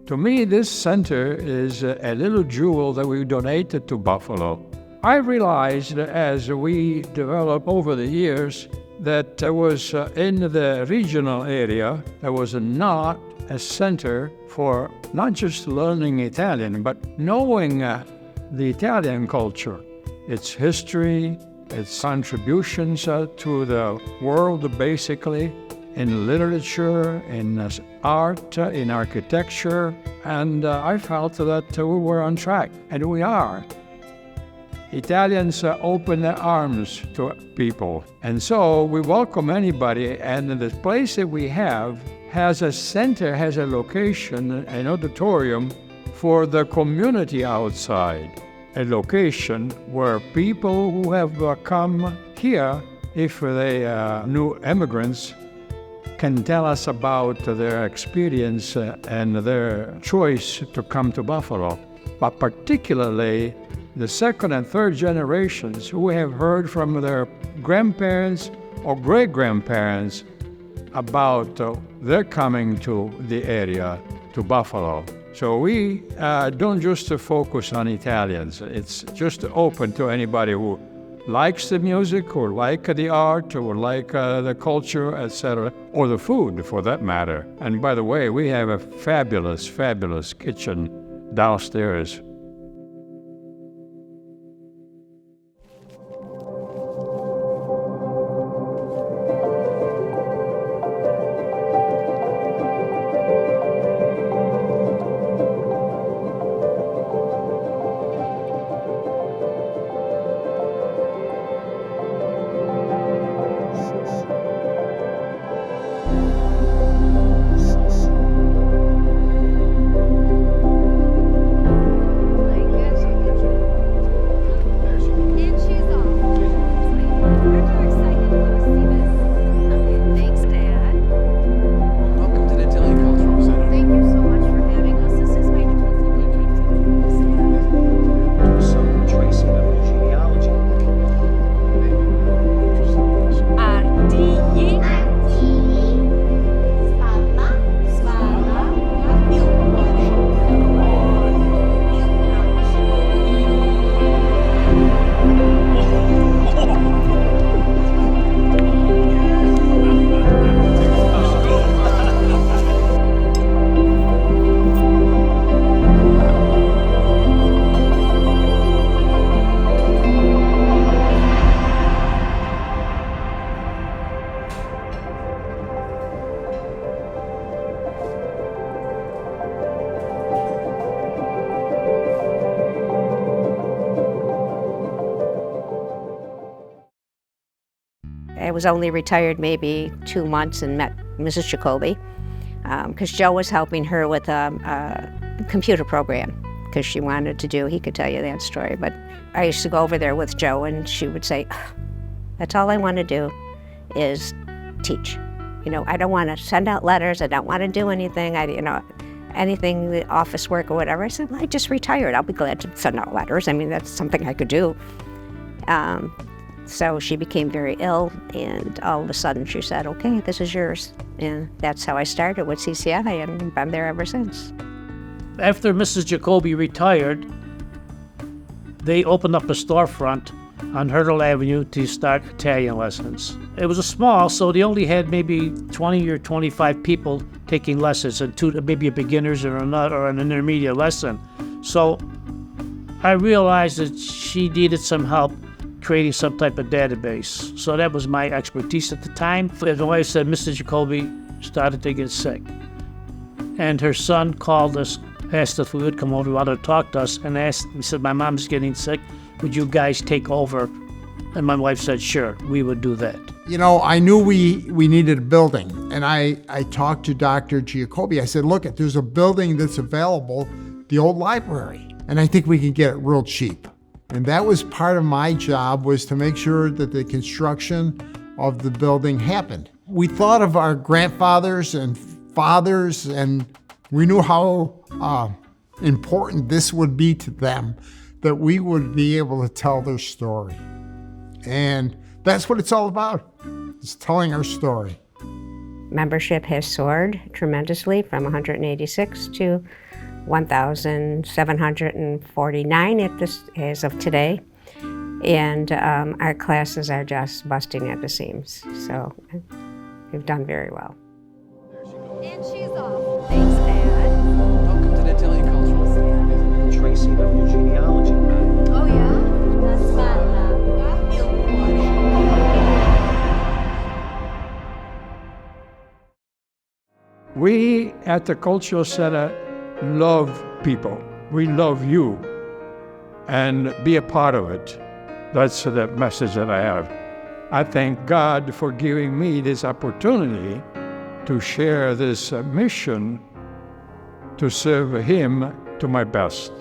To me, this center is a little jewel that we donated to Buffalo. I realized as we developed over the years that there was in the regional area, there was not a center for not just learning Italian, but knowing the Italian culture, its history, its contributions to the world basically, in literature, in art, in architecture, and I felt that we were on track, and we are. Italians open their arms to people, and so we welcome anybody, and the place that we have has a center, has a location, an auditorium for the community outside, a location where people who have come here, if they new immigrants, can tell us about their experience and their choice to come to Buffalo, but particularly the second and third generations who have heard from their grandparents or great-grandparents about their coming to the area, to Buffalo. So we don't just focus on Italians. It's just open to anybody who likes the music or like the art or like the culture, etc., or the food for that matter. And by the way, we have a fabulous, fabulous kitchen downstairs. I was only retired maybe 2 months and met Mrs. Jacoby because Joe was helping her with a computer program because she wanted to do, he could tell you that story, but I used to go over there with Joe and she would say, that's all I want to do is teach. You know, I don't want to send out letters, I don't want to do anything, anything, the office work or whatever. I said, well, I just retired, I'll be glad to send out letters. I mean, that's something I could do. So she became very ill, and all of a sudden she said, okay, this is yours. And that's how I started with CCI, and been there ever since. After Mrs. Jacoby retired, they opened up a storefront on Hurdle Avenue to start Italian lessons. It was a small, so they only had maybe 20 or 25 people taking lessons, and maybe a beginner's or an intermediate lesson. So I realized that she needed some help creating some type of database. So that was my expertise at the time. As my wife said, Mrs. Jacoby started to get sick. And her son called us, asked if we would come over, wanted to talk to us, and he said, my mom's getting sick, would you guys take over? And my wife said, sure, we would do that. You know, I knew we needed a building, and I talked to Dr. Jacoby. I said, look, there's a building that's available, the old library, and I think we can get it real cheap. And that was part of my job, was to make sure that the construction of the building happened. We thought of our grandfathers and fathers, and we knew how important this would be to them, that we would be able to tell their story. And that's what it's all about, is telling our story. Membership has soared tremendously from 186 to 1,749 as of today. And our classes are just busting at the seams. So we've done very well. And she's off. Thanks, Dad. Welcome to the Italian Cultural Center. Tracing of your genealogy. Oh, yeah? We at the Cultural Center love people. We love you. And be a part of it. That's the message that I have. I thank God for giving me this opportunity to share this mission to serve Him to my best.